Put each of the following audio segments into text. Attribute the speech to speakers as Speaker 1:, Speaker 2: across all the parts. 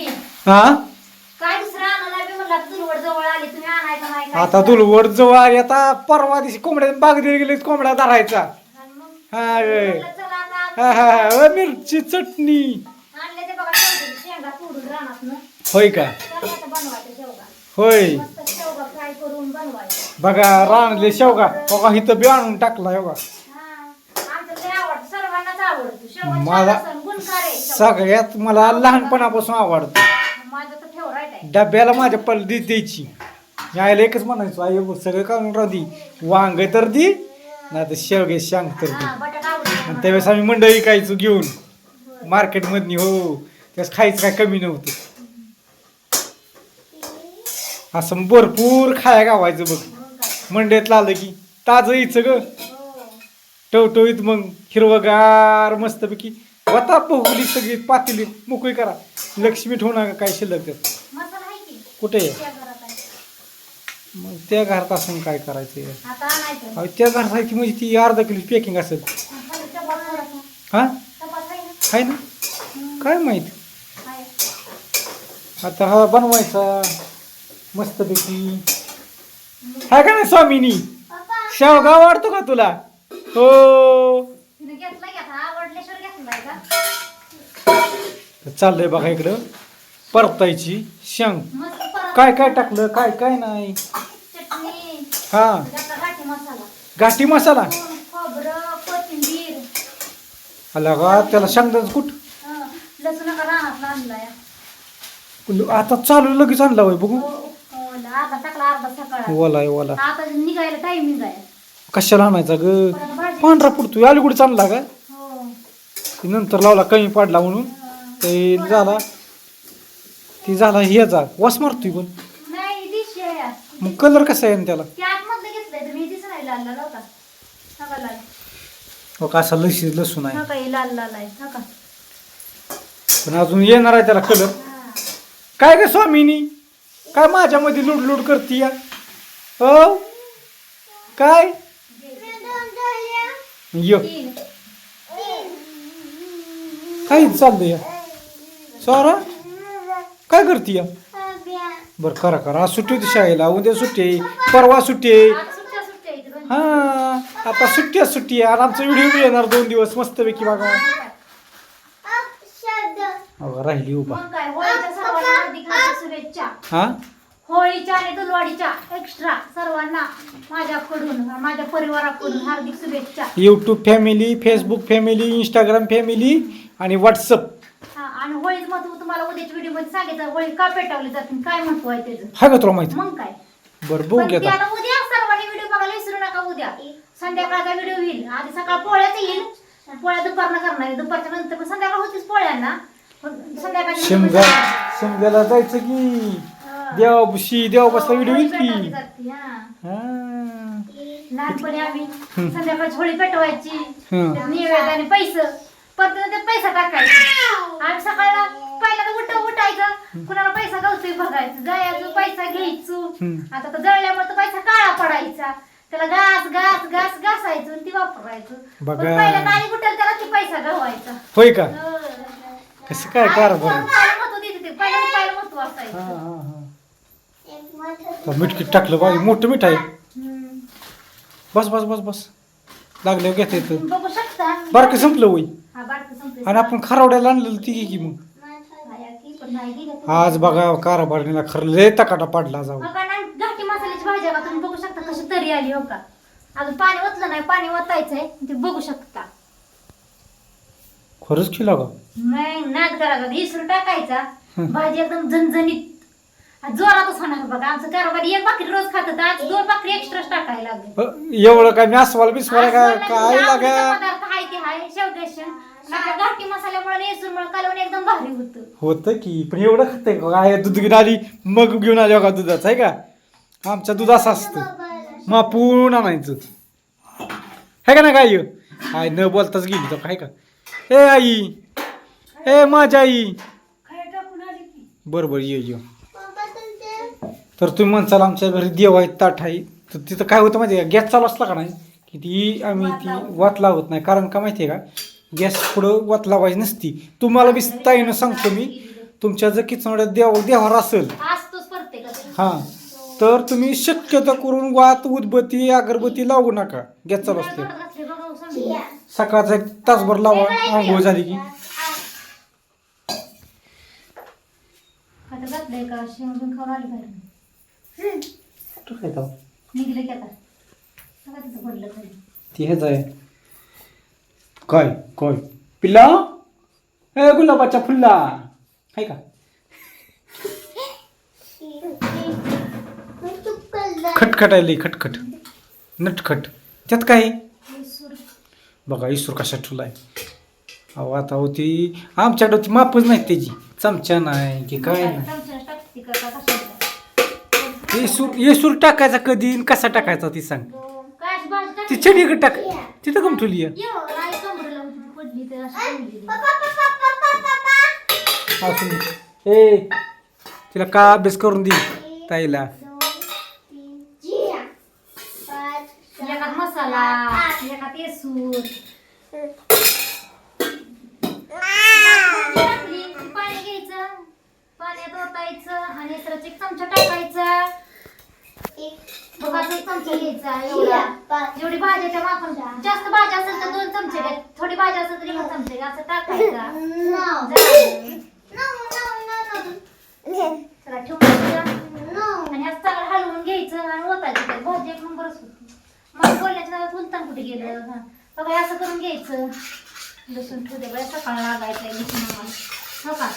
Speaker 1: हा
Speaker 2: काय दुसरं आणायला बी म्हणलं आता दुलवड जवळ आली तुम्ही आणायचं नाही काय
Speaker 1: आता दुलवड जवळ आली आता परवा दिवशी कोंबड्या बागेत गेली कोंबड्या धरायचा
Speaker 2: आणि मग
Speaker 1: हा रे.
Speaker 2: म्हणलं चला आता
Speaker 1: हा हा हा अ, मिरची चटणी
Speaker 2: आणले ते बघा शेवगा शेंगा तोडून रानातनं
Speaker 1: होय का
Speaker 2: चला आता बनवायचं शेवगा
Speaker 1: होय
Speaker 2: मस्त शेवगा फ्राय करून बनवायचं
Speaker 1: बघा रानले शेवगा बघा इथं बी आणून टाकला बघा
Speaker 2: हा आमचं लय आवडतं सर्वांनाच आवडतो शेवगा छान
Speaker 1: मला
Speaker 2: असन गुणकार आहे शेवगा.
Speaker 1: सगळ्यात मला लहानपणापासून आवडतं
Speaker 2: माझं तर फेवराईट आहे
Speaker 1: डब्याला माझ्या पल्ली द्यायची यायला एकच म्हणायचो आई बघ सगळं काढून राहू दे वांग तर दी नाही तर शेवगे शांग तर दी
Speaker 2: हा बटाटा आवडतो
Speaker 1: आणि त्यावेळेस आम्ही मंडळी खायचो घेऊन मार्केटमधनी हो त्यास खायचं काय कमी नव्हतं असं भरपूर खाया गावायचं बघ मंडईत आलं की ताजं यायचं ग टवटवीत मग हिरवगार मस्तपैकी वता पोहली सगळी पातेली मोकळी करा लक्ष्मी ठेवू नका काय शिल्लक त्यात
Speaker 2: मसाला आहे की
Speaker 1: कुठे आहे
Speaker 2: त्या घरात आहे.
Speaker 1: मग त्या घरात असून काय करायचं
Speaker 2: आता आणायचं
Speaker 1: अहो, त्या घरात आहे की म्हणजे ती अर्धा किलो पॅकिंग असेल
Speaker 2: टपात थोडासा.
Speaker 1: हा
Speaker 2: टपात आहे ना?
Speaker 1: आहे ना काय माहित
Speaker 2: आहे.
Speaker 1: आता हा बनवायचा मस्तपैकी आहे का नाही स्वामिनी
Speaker 2: पप्पा,
Speaker 1: शेवगा आवडतो का तुला हो
Speaker 2: तिने घेतलाय का आता? आवडल्याशिवाय घेतलाय का?
Speaker 1: चाललंय बघा इकडं परतायची शेंग
Speaker 2: मस्त परत
Speaker 1: काय काय टाकलं काय काय नाही
Speaker 2: चटणी,
Speaker 1: हा
Speaker 2: त्याचा घाटी मसाला,
Speaker 1: घाटी मसाला
Speaker 2: लसूण, खोबरं, कोथिंबीर,
Speaker 1: आला का त्याला शेंगदाच कुठ
Speaker 2: लसूण का रानातला आणलाय.
Speaker 1: आता चालू लगेच आणला होय बघू
Speaker 2: अर्धा टाकला अर्धा सकाळ.
Speaker 1: ओलाय ओला
Speaker 2: आता निघायला टायमिंग आहे.
Speaker 1: कशाला आणायचा ग
Speaker 2: परत भाजी.
Speaker 1: पांढरा पडतो अलीकडे चालला का
Speaker 2: हो.
Speaker 1: ती नंतर लावला कमी पडला म्हणून ते झाला ती झाला ह्याचा वास मारतोय पण
Speaker 2: नाही दिशी आहे.
Speaker 1: मग कलर कसा आहे न त्याला
Speaker 2: ते आतमधलं घेतलंय तुम्ही दिसत नाही लाल लाल हो का? नका लाल.
Speaker 1: हो का असा लसूण आहे
Speaker 2: नका हे लाल लाल आहे नका.
Speaker 1: पण अजून येणार आहे त्याला कलर
Speaker 2: हा.
Speaker 1: काय ग स्वामिनी काय माझ्यामध्ये लुडलुड करती या हो काय यो
Speaker 2: तीन.
Speaker 1: काय चाललंय या स्वारा काय करती या बरं करा करा आज सुट्टी होती शाळेला उद्या सुट्टी आहे परवा सुट्टी आहे
Speaker 2: आज सुट्ट्या सुट्ट्या आहेत दोन.
Speaker 1: हा आता सुट्टी आहे आणि आमचा व्हिडिओ बी येणार 2 दिवस मस्तपैकी बघा अगं राहिली उभा
Speaker 2: मग काय होळीच्या सर्वांना हार्दिक हार्दिक शुभेच्छा.
Speaker 1: हा
Speaker 2: होळीच्या आणि दुलवाडीच्या एक्स्ट्रा सर्वांना माझ्याकडून माझ्या परिवाराकडून हार्दिक शुभेच्छा.
Speaker 1: YouTube family Facebook family Instagram family आणि व्हॉट्सअप
Speaker 2: हा आणि होळीच महत्व तुम्हाला उद्याच्या व्हिडिओ मध्ये सांगितलं होळी का पेटवली जाते काय महत्व आहे त्याचं.
Speaker 1: हा का तुला माहिती
Speaker 2: मग काय
Speaker 1: बरं बघू
Speaker 2: पण
Speaker 1: घ्या
Speaker 2: ती आता उद्या सर्वांनी व्हिडिओ बघायला विसरू नका. उद्या संध्याकाळचा व्हिडिओ होईल. आधी सकाळ पोळ्याच येईल. पोळ्या दुपारनं करणार आहे. दुपारच्या नंतर पण संध्याकाळ होतीच पोळ्यांना पण संध्याकाळची
Speaker 1: शिमगा शिमग्याला जायचं की देवाशी देवा बसला व्हिडिओ येईल की हा.
Speaker 2: लहानपणी आम्ही संध्याकाळची होळी पेटवायची
Speaker 1: हं.
Speaker 2: निवेदाने पैसे परत ते पैसा टाकायचा. आम्ही सकाळला पहिल्यांदा उठायचं कुणाला पैसा गावतोय बघायचं जायचं पैसा घ्यायचो. आता तर जळल्यामुळे तो पैसा काळा पडायचा त्याला घास घास घास घासायचं आणि ती वापरायचं.
Speaker 1: बघा.
Speaker 2: पण पहिल्या काळी कुठं त्याला ते पैसा गवायचा.
Speaker 1: होय का कसं काय कारभार आहे?
Speaker 2: महत्व देते ते पहिल्या रुपयाला महत्व
Speaker 1: हा
Speaker 2: असायचं.
Speaker 1: हा हा मीठ टाकलं बाई मोठं मीठ आहे बस बस बस बस लागल्यावर घेता येतं
Speaker 2: बघू शकता
Speaker 1: बारकं संपलं होई
Speaker 2: हा बारकं संपलं.
Speaker 1: आणि आपण खारवड्याला आणलेलं ती की मग
Speaker 2: हाया की पण नाही दिलं ते.
Speaker 1: आज बघा कारभारणीला खरं लय तकाटा पडला जाऊ
Speaker 2: हो का नाही घाटी मसाल्याची भाजी आहे का तुम्ही बघू शकता कशी तरी आली हो का. अजून पाणी ओतलं नाही पाणी ओतायचंय ते बघू शकता.
Speaker 1: खरंच केला का
Speaker 2: मग नाद करायचा इसरू टाकायचा भाजी एकदम झणझणीत जोरातच होणार बघा. आमचं कारभारी एक भाकरी रोज खात होतं आज 2 भाकरी एक्स्ट्राच टाकायला लागले.
Speaker 1: एवढं काय मी अस्वाल बिस्वाल काय काय लागा
Speaker 2: पदार्थ हाय ते हाय शेवगेशन घाटी मसाल्यामुळे नेसून कालवण एकदम भारी होतं.
Speaker 1: होतं की पण एवढं खाते काय दूध घेऊन आली मग घेऊन आली बघा दुधाचं आहे का आमचं दूध असं असतं मापून आणायचं है का ना काय काय न बोलताच गेली तर काय का ए आई ए माझ्या आई बरोबर ये तर तुम्ही म्हणसाल आमच्या घरी देव आहे ताट आहे तर तिथं काय होतं माहिती आहे का गॅस चालू असला का नाही की ती आम्ही ती वात लावत नाही कारण का माहिती आहे का गॅस पुढं वात लावायची नसती. तुम्हाला बी ताईनं सांगतो मी तुमच्या जर किचनड्यात देवार असेल
Speaker 2: असतोच प्रत्येकाचा.
Speaker 1: हां तर तुम्ही शक्यतो करून वात उदबत्ती अगरबत्ती लावू नका. गॅस चालू असते.
Speaker 2: जोरात घातली बघा हो समजून.
Speaker 1: सकाळचा एक तासभर लावा आंघोळ झाली की.
Speaker 2: आता घातलंय का शेंगून खाऊन आली बाहेर.
Speaker 1: कुठं काय तेव्हा?
Speaker 2: निघलं की आता बघा तिथं पडलं खाली.
Speaker 1: ती हेच आहे काय काय पिल्ला ए गुलाबाच्या फुल्ला आहे का. खटखटायली खटखट नटखट त्यात काय
Speaker 2: सूर.
Speaker 1: बघा इसूर कशा ठुलाय. अहो आता होती आमच्याकडे ती मापच नाही त्याची. चमचा नाही की काय नाही.
Speaker 2: चमच्याने टाकते का कशाला?
Speaker 1: येसूर टाकायचा कधी आणि कसा टाकायचा ती सांग.
Speaker 2: काय अशी भाजी
Speaker 1: ती
Speaker 2: टाकली?
Speaker 1: छडीकडे टाक तिथं कम ठेवली आहे.
Speaker 2: ये, आई कमरेला होती, पडली तर अशी पडली.
Speaker 1: असून दे. ए तिला का अभ्यास करून दे ताईला.
Speaker 2: एकात मसाला एकात येसूर. टाकली, पाणी घ्यायचं, पाण्यात ओतायचं आणि येसराचा एक चमचा टाकायचा. बघाचा एक चमचा घ्यायचा एवढा. जेवढी भाज्याच्या मापून जास्त भाज्या असेल तर 2 चमचे घ्या. थोडी भाजी असेल तर 1 चमचे घ्या. असं टाकायचा. चला ठेवायचं आणि असं चांगलं हलवून घ्यायचं आणि ओतायचं त्यात. भाजी एक नंबरच होती. मला बोलण्याच्या नादात उलटान कुठे गेलं. हा बघा असं करून घ्यायचं. लसूण ठेवते बघा सकाळ लागायचं लसूण आम्हाला. हो का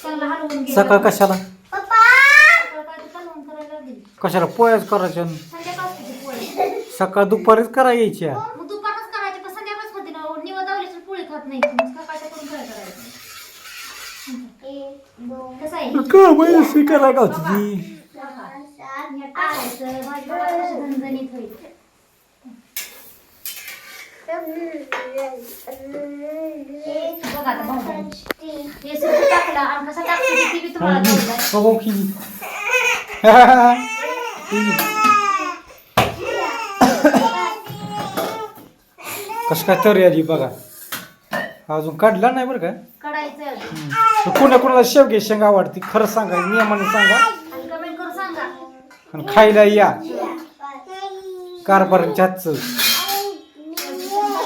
Speaker 2: चांगलं हलवून घ्यायचं.
Speaker 1: सकाळ कशाला
Speaker 2: सकाळ काय तर कालवण करायला लागेल.
Speaker 1: कशाला पोळ्याच करायच्या.
Speaker 2: संध्याकाळची पोळी.
Speaker 1: सकाळ दुपारीच करायच्या.
Speaker 2: मग दुपारच करायचे पण संध्याकाळच होती ना. निवड दावल्याची पोळी खात नाही. मग सकाळच्या करून काय करायचं. कसं आहे
Speaker 1: का माहिती करा का होती ती.
Speaker 2: टाकायचं भाजी बघा कशी झणझणीत होईल. बघा आता भाजी हे सगळं टाकलं आणि कसं टाकलं ती बी तुम्हाला दाखवलंय.
Speaker 1: बघू की कसं काय तरी आली बघा. अजून काढला नाही बरं का.
Speaker 2: कढायचं आणि
Speaker 1: कोणाकोणाला शेवगे शेंगा आवडते खरं सांगा नियमाने सांगा
Speaker 2: कमेंट करून सांगा.
Speaker 1: आणि खायला या कारभाराच्या हातचं.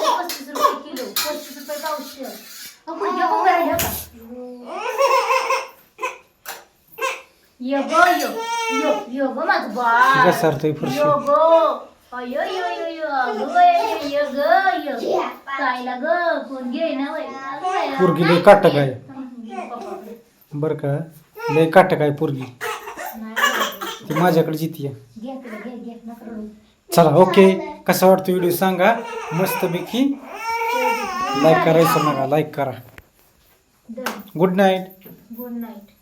Speaker 2: 35 रुपये किलो 35 रुपये पावशेर. अहो, ये बघ बरं, हे बघ. ये गो यो यो यो गो माझं बाळ.
Speaker 1: कसं अर्थ आहे फरशी.
Speaker 2: यो गो अयो यो यो यो अगो यो ग यो कायला ग कोण घेईना वय.
Speaker 1: पोरगी लय काटक आहे बरं का. लय काटक आहे पोरगी. ती माझ्याकडे जिती आहे.
Speaker 2: घे तुला घे घे नका रडू.
Speaker 1: चला ओके. कसा वाटतो व्हिडिओ सांगा मस्तपैकी. लाईक करायचं नका लाईक करा. Good night.
Speaker 2: Good night.